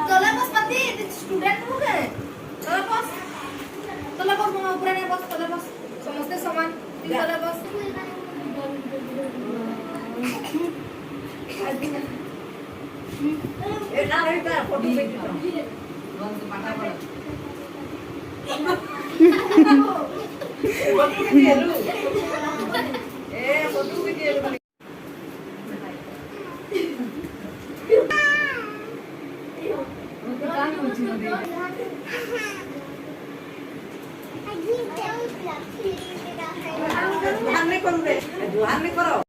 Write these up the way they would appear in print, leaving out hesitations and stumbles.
तोला बस पति स्टूडेंट हो गए तोला बस मामा ऊपर नहीं बस तोला बस समझते समान तोला बस ए ना रही का फोटो पे बंद माथा पर फोटो भी ले लूं ए फोटो भी ले लूं जुहान नहीं करो रे जुहान नहीं करो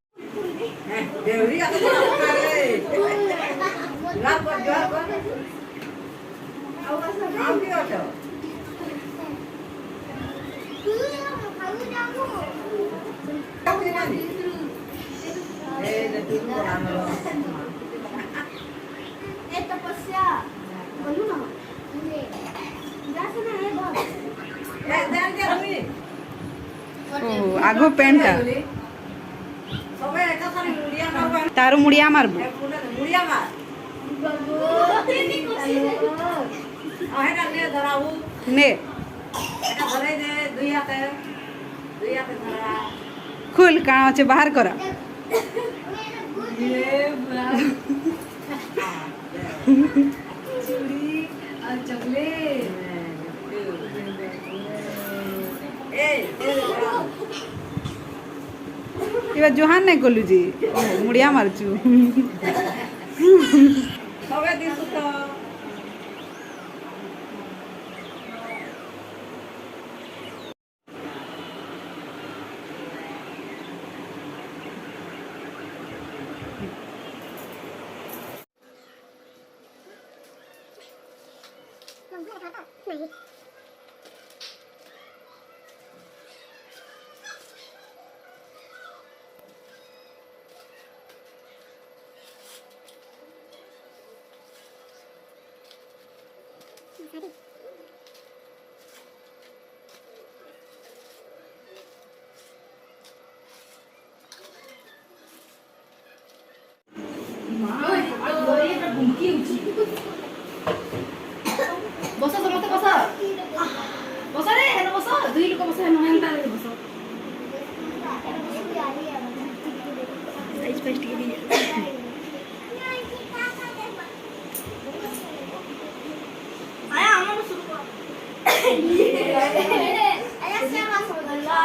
देवरी का तो करे लाभ कर जुहान कर आओ की होतो ए देखो हमरो ए तपस्या बोलू ना जासे ना है बाप ए ध्यान दे रही ओ आगो पेंटा सबे एका सारी मुड़िया मारबा तारो मुड़िया मारबो मुड़िया मार आहे ना ने धराऊ ने एका धरे दे दुई हाथे धरा खुल काण আছে बाहर करा ये बड़ा चूड़ी और चॉकलेट ए इबा जोहान नहीं कोलु जी मुड़िया मारचू सबे दिसु तो बसा समते बसा बसा रे हेन बसा दुई लोक बसा हेन हेन तारे बसा साइज पेस्ट के लिए आया हमन शुरू कर आया से मास बदला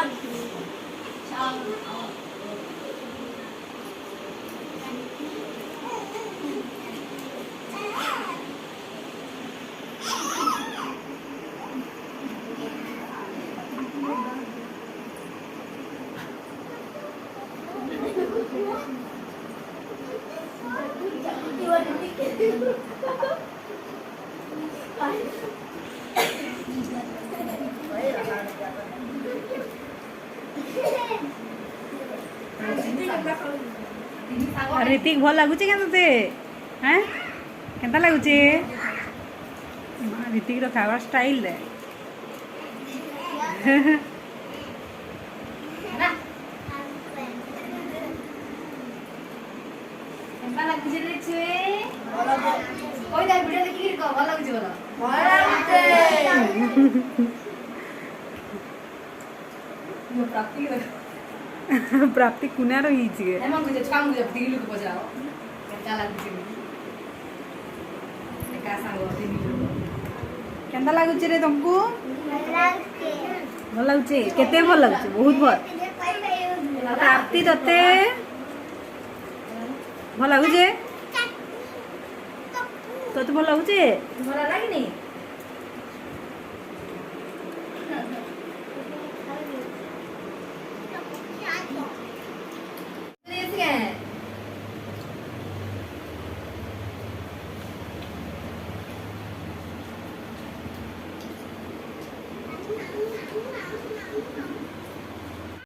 ऋतिक भल लगुचे क्या ते हैं केनता लगुचे ऋतिक रो खावा स्टाइल दे केनता लागुचे रे छुए कोई दा वीडियो देखि के भल लागुचे भल लागुचे यो प्राप्ति प्राप्ति कुना रही छी एमा मुझे छाम मुझे दिलु को बजाओ केनता लागुचे का सांगो दिलु केनता लगुचे रे तुमको भल लगुचे केते भल लगुचे बहुत भल प्राप्ति तते भल लगुचे तो भल लगुचे भल लागनी